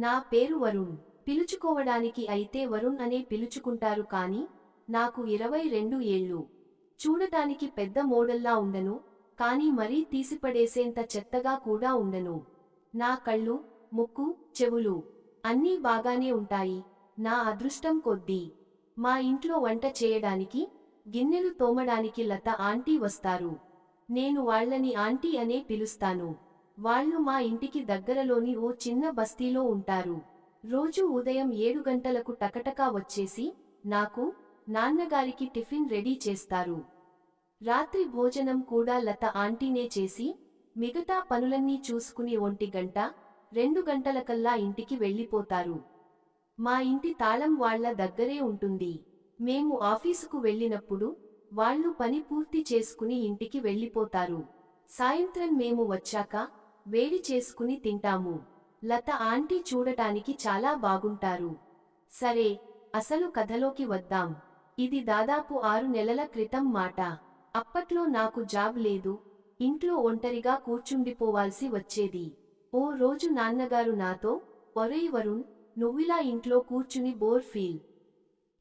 నా పేరు వరుణ్. పిలుచుకోవడానికి అయితే వరుణ్ అనే పిలుచుకుంటారు కాని నాకు 22 ఏళ్ళు. చూడటానికి పెద్ద మోడల్లా ఉండను, కాని మరీ తీసిపడేసేంత చెత్తగా కూడా ఉండను. నా కళ్ళు, ముక్కు, చెవులు అన్నీ బాగానే ఉంటాయి. నా అదృష్టం కొద్దీ మా ఇంట్లో వంట చేయడానికి, గిన్నెలు తోమడానికి లత ఆంటీ వస్తారు. నేను వాళ్ళని ఆంటీ అనే పిలుస్తాను. వాళ్ళు మా ఇంటికి దగ్గరలోని ఓ చిన్న బస్తీలో ఉంటారు. రోజూ ఉదయం 7 గంటలకు టకటకా వచ్చేసి నాకు, నాన్నగారికి టిఫిన్ రెడీ చేస్తారు. రాత్రి భోజనం కూడా లత ఆంటీనే చేసి, మిగతా పనులన్నీ చూసుకుని 1 గంట, 2 గంటలకల్లా ఇంటికి వెళ్ళిపోతారు. మా ఇంటి తాళం వాళ్ళ దగ్గరే ఉంటుంది. మేము ఆఫీసుకు వెళ్ళినప్పుడు వాళ్ళు పని పూర్తి చేసుకుని ఇంటికి వెళ్ళిపోతారు. సాయంత్రం మేము వచ్చాక వేడి చేసుకుని తింటాము. లత ఆంటీ చూడటానికి చాలా బాగుంటారు. సరే, అసలు కథలోకి వద్దాం. ఇది దాదాపు 6 నెలల క్రితం మాట. అప్పట్లో నాకు జాబ్ లేదు. ఇంట్లో ఒంటరిగా కూర్చుండిపోవాల్సి వచ్చేది. ఓ రోజు నాన్నగారు నాతో, ఒరేయ్ వరుణ్, నువ్విలా ఇంట్లో కూర్చుని బోర్ ఫీల్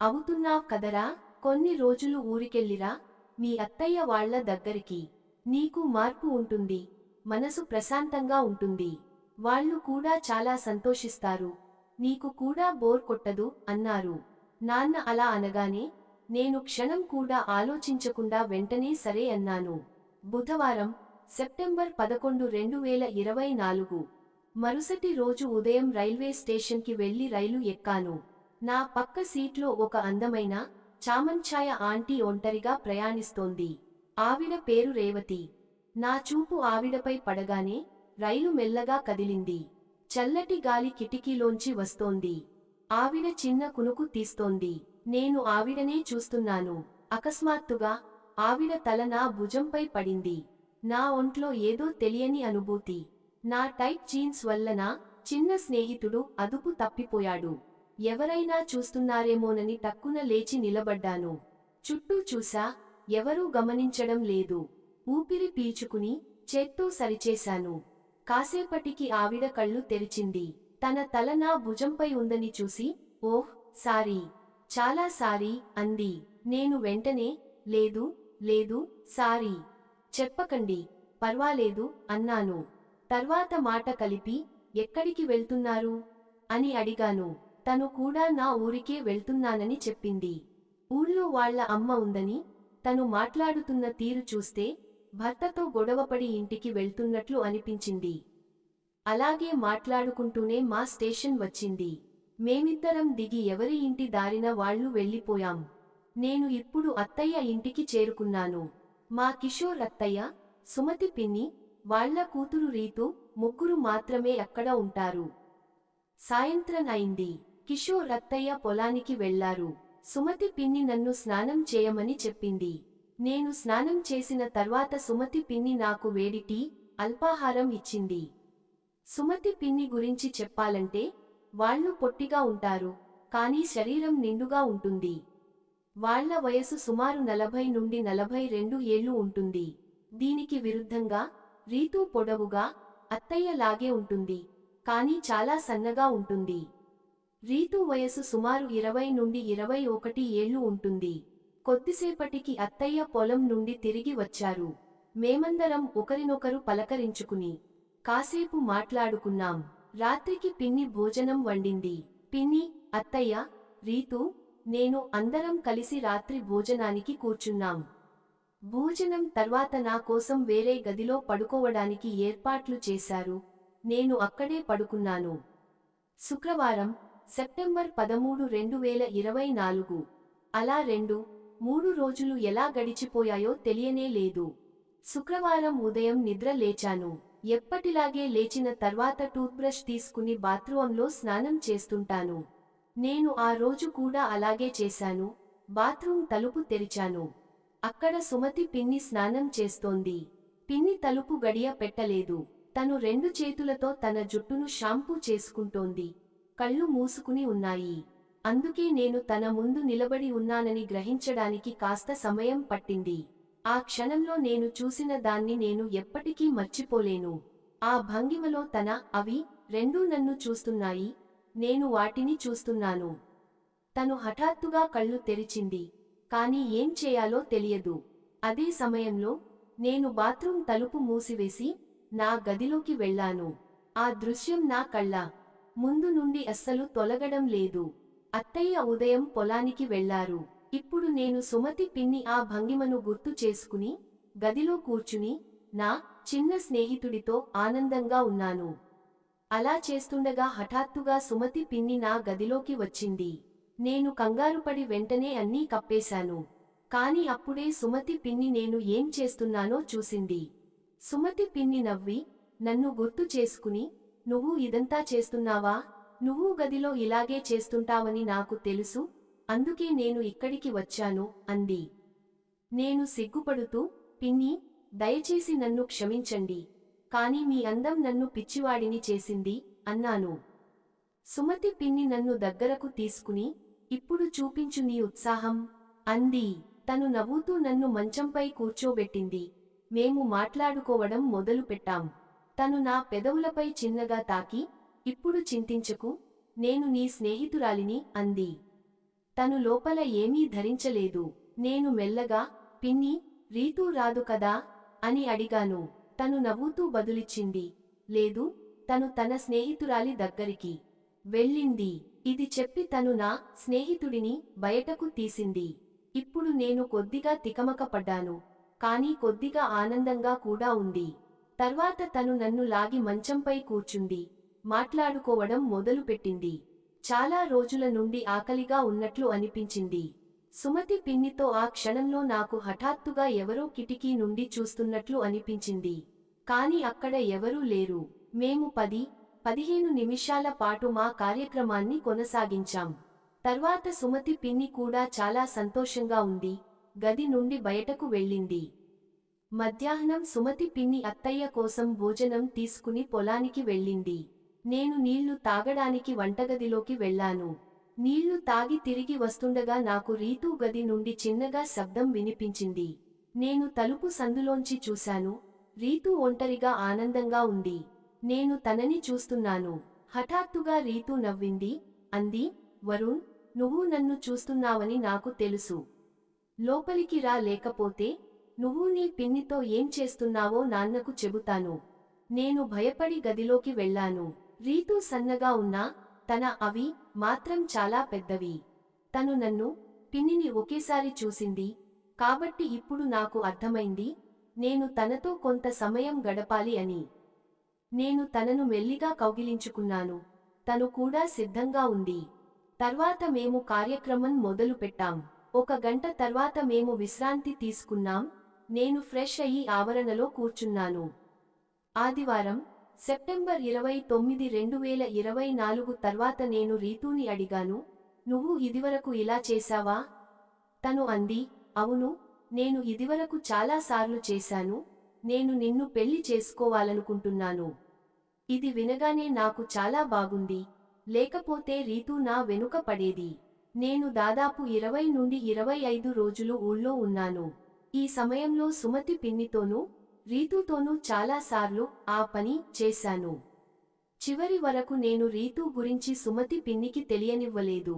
అవుతున్నావ్ కదరా, కొన్ని రోజులు ఊరికెళ్ళిరా, మీ అత్తయ్య వాళ్ళ దగ్గరికి. నీకు మార్పు ఉంటుంది, మనసు ప్రశాంతంగా ఉంటుంది. వాళ్ళు కూడా చాలా సంతోషిస్తారు. నీకు కూడా బోర్ కొట్టదు అన్నారు. నాన్న అలా అనగానే నేను క్షణం కూడా ఆలోచించకుండా వెంటనే సరే అన్నాను. బుధవారం, సెప్టెంబర్ 11, 2024. మరుసటి రోజు ఉదయం రైల్వే స్టేషన్కి వెళ్లి రైలు ఎక్కాను. నా పక్క సీట్లో ఒక అందమైన, చామంచాయ ఆంటీ ఒంటరిగా ప్రయాణిస్తోంది. ఆవిడ పేరు రేవతి. నా చూపు ఆవిడపై పడగానే రైలు మెల్లగా కదిలింది. చల్లటి గాలి కిటికీలోంచి వస్తోంది. ఆవిడ చిన్న కునుకు తీస్తోంది. నేను ఆవిడనే చూస్తున్నాను. అకస్మాత్తుగా ఆవిడ తల నా భుజంపై పడింది. నా ఒంట్లో ఏదో తెలియని అనుభూతి. నా టైట్ జీన్స్ వల్ల నా చిన్న స్నేహితుడు అదుపు తప్పిపోయాడు. ఎవరైనా చూస్తున్నారేమోనని టక్కున లేచి నిలబడ్డాను. చుట్టూ చూసా, ఎవరూ గమనించడం లేదు. ఊపిరి పీల్చుకుని చేత్తో సరిచేశాను. కాసేపటికి ఆవిడ కళ్ళు తెరిచింది. తన తల నా భుజంపై ఉందని చూసి, ఓహ్ సారీ, చాలా సారీ అంది. నేను వెంటనే, లేదు లేదు సారీ చెప్పకండి, పర్వాలేదు అన్నాను. తర్వాత మాట కలిపి, ఎక్కడికి వెళ్తున్నారు అని అడిగాను. తను కూడా నా ఊరికే వెళ్తున్నానని చెప్పింది. ఊళ్ళో వాళ్ళ అమ్మ ఉందని, తను మాట్లాడుతున్న తీరు చూస్తే భర్తతో గొడవపడి ఇంటికి వెళ్తున్నట్లు అనిపించింది. అలాగే మాట్లాడుకుంటూనే మా స్టేషన్ వచ్చింది. మేమిద్దరం దిగి ఎవరి ఇంటి దారిన వాళ్ళు వెళ్ళిపోయాం. నేను ఇప్పుడు అత్తయ్య ఇంటికి చేరుకున్నాను. మా కిషోర్ అత్తయ్య, సుమతి పిన్ని, వాళ్ళ కూతురు రీతు, ముగ్గురు మాత్రమే అక్కడ ఉంటారు. సాయంత్రం అయింది. కిషోర్ అత్తయ్య పొలానికి వెళ్లారు. సుమతి పిన్ని నన్ను స్నానం చేయమని చెప్పింది. నేను స్నానం చేసిన తర్వాత సుమతి పిన్ని నాకు వేడి టీ, అల్పాహారం ఇచ్చింది. సుమతి పిన్ని గురించి చెప్పాలంటే, వాళ్ళు పొట్టిగా ఉంటారు, కానీ శరీరం నిండుగా ఉంటుంది. వాళ్ళ వయసు సుమారు 40 నుండి 42 ఏళ్లు ఉంటుంది. దీనికి విరుద్ధంగా రీతూ పొడవుగా, అత్తయ్య లాగే ఉంటుంది, కానీ చాలా సన్నగా ఉంటుంది. రీతూ వయసు సుమారు 20 నుండి 21 ఏళ్లు ఉంటుంది. కొద్దిసేపటికి అత్తయ్య పొలం నుండి తిరిగి వచ్చారు. మేమందరం ఒకరినొకరు పలకరించుకుని కాసేపు మాట్లాడుకున్నాం. రాత్రికి పిన్ని భోజనం వండింది. పిన్ని, అత్తయ్య, రీతూ, నేను అందరం కలిసి రాత్రి భోజనానికి కూర్చున్నాం. భోజనం తర్వాత నా కోసం వేరే గదిలో పడుకోవడానికి ఏర్పాట్లు చేశారు. నేను అక్కడే పడుకున్నాను. శుక్రవారం, సెప్టెంబర్ 13, 2024. అలా 2-3 రోజులు ఎలా గడిచిపోయాయో తెలియనే లేదు. శుక్రవారం ఉదయం నిద్ర లేచాను. ఎప్పటిలాగే లేచిన తర్వాత టూత్బ్రష్ తీసుకుని బాత్రూంలో స్నానం చేస్తుంటాను. నేను ఆ రోజు కూడా అలాగే చేశాను. బాత్రూం తలుపు తెరిచాను. అక్కడ సుమతి పిన్ని స్నానం చేస్తోంది. పిన్ని తలుపు గడియ పెట్టలేదు. తను 2 చేతులతో తన జుట్టును షాంపూ చేసుకుంటోంది. కళ్ళు మూసుకుని ఉన్నాయి. అందుకే నేను తన ముందు నిలబడి ఉన్నానని గ్రహించడానికి కాస్త సమయం పట్టింది. ఆ క్షణంలో నేను చూసిన దాన్ని నేను ఎప్పటికీ మర్చిపోలేను. ఆ భంగిమలో అవి రెండూ నన్ను చూస్తున్నాయి. నేను వాటిని చూస్తున్నాను. తను హఠాత్తుగా కళ్ళు తెరిచింది. కాని ఏం చేయాలో తెలియదు. అదే సమయంలో నేను బాత్రూం తలుపు మూసివేసి నా గదిలోకి వెళ్ళాను. ఆ దృశ్యం నా కళ్ళ ముందు నుండి అస్సలు తొలగడం లేదు. అత్తయ్య ఉదయం పొలానికి వెళ్లారు. ఇప్పుడు నేను సుమతి పిన్ని ఆ భంగిమను గుర్తు చేసుకుని గదిలో కూర్చుని నా చిన్న స్నేహితుడితో ఆనందంగా ఉన్నాను. అలా చేస్తుండగా హఠాత్తుగా సుమతి పిన్ని నా గదిలోకి వచ్చింది. నేను కంగారుపడి వెంటనే అన్నీ కప్పేశాను. కాని అప్పుడే సుమతి పిన్ని నేను ఏం చేస్తున్నానో చూసింది. సుమతి పిన్ని నవ్వి నన్ను గుర్తు చేసుకుని, నువ్వు ఇదంతా చేస్తున్నావా? నువ్వు గదిలో ఇలాగే చేస్తుంటావని నాకు తెలుసు, అందుకే నేను ఇక్కడికి వచ్చాను అంది. నేను సిగ్గుపడుతూ, పిన్ని, దయచేసి నన్ను క్షమించండి. కాని మీ అందం నన్ను పిచ్చివాడిని చేసింది అన్నాను. సుమతి పిన్ని నన్ను దగ్గరకు తీసుకుని, ఇప్పుడు చూపించు నీ ఉత్సాహం అంది. తను నవ్వుతూ నన్ను మంచంపై కూర్చోబెట్టింది. మేము మాట్లాడుకోవడం మొదలుపెట్టాం. తను నా పెదవులపై చిన్నగా తాకి, ఇప్పుడు చింతించకు, నేను నీ స్నేహితురాలిని అంది. తను లోపల ఏమీ ధరించలేదు. నేను మెల్లగా, పిన్ని, రీతూ రాదు కదా అని అడిగాను. తను నవ్వుతూ బదులిచ్చింది, లేదు, తను తన స్నేహితురాలి దగ్గరికి వెళ్ళింది. ఇది చెప్పి తను నా స్నేహితుడిని బయటకు తీసింది. ఇప్పుడు నేను కొద్దిగా తికమకపడ్డాను, కానీ కొద్దిగా ఆనందంగా కూడా ఉంది. తర్వాత తను నన్ను లాగి మంచంపై కూర్చుంది. మాట్లాడుకోవడం మొదలుపెట్టింది. చాలా రోజుల నుండి ఆకలిగా ఉన్నట్లు అనిపించింది. సుమతి పిన్నితో ఆ క్షణంలో నాకు హఠాత్తుగా ఎవరో కిటికీ నుండి చూస్తున్నట్లు అనిపించింది. కాని అక్కడ ఎవరూ లేరు. మేము 10-15 నిమిషాల పాటు మా కార్యక్రమాన్ని కొనసాగించాం. తర్వాత సుమతి పిన్ని కూడా చాలా సంతోషంగా ఉంది. గది నుండి బయటకు వెళ్ళింది. మధ్యాహ్నం సుమతి పిన్ని అత్తయ్య కోసం భోజనం తీసుకుని పొలానికి వెళ్ళింది. నేను నీళ్లు తాగడానికి వంటగదిలోకి వెళ్ళాను. నీళ్లు తాగి తిరిగి వస్తుండగా నాకు రీతూ గది నుండి చిన్నగా శబ్దం వినిపించింది. నేను తలుపు సందులోంచి చూశాను. రీతూ ఒంటరిగా ఆనందంగా ఉంది. నేను తనని చూస్తున్నాను. హఠాత్తుగా రీతూ నవ్వింది. అంది, వరుణ్, నువ్వు నన్ను చూస్తున్నావని నాకు తెలుసు. లోపలికి రా, లేకపోతే నువ్వు నీ పిన్నితో ఏం చేస్తున్నావో నాన్నకు చెబుతాను. నేను భయపడి గదిలోకి వెళ్ళాను. రీతూ సన్నగా ఉన్నా తన అవి మాత్రం చాలా పెద్దవి. తను నన్ను, పిన్నిని ఒకేసారి చూసింది. కాబట్టి ఇప్పుడు నాకు అర్థమైంది, నేను తనతో కొంత సమయం గడపాలి అని. నేను తనను మెల్లిగా కౌగిలించుకున్నాను. తను కూడా సిద్ధంగా ఉంది. తర్వాత మేము కార్యక్రమం మొదలుపెట్టాం. 1 గంట తర్వాత మేము విశ్రాంతి తీసుకున్నాం. నేను ఫ్రెష్ అయ్యి ఆవరణలో కూర్చున్నాను. ఆదివారం, సెప్టెంబర్ 29, 2024 తర్వాత నేను రీతూని అడిగాను, నువ్వు ఇదివరకు ఇలా చేశావా? తను అంది, అవును, నేను ఇదివరకు చాలాసార్లు చేశాను. నేను నిన్ను పెళ్లి చేసుకోవాలనుకుంటున్నాను. ఇది వినగానే నాకు చాలా బాగుంది. లేకపోతే రీతూ నా వెనుక పడేది. నేను దాదాపు 20 నుండి 25 రోజులు ఊళ్ళో ఉన్నాను. ఈ సమయంలో సుమతి పిన్నితోనూ, రీతూతోనూ చాలాసార్లు ఆ పని చేశాను. చివరి వరకు నేను రీతూ గురించి సుమతి పిన్నికి తెలియనివ్వలేదు.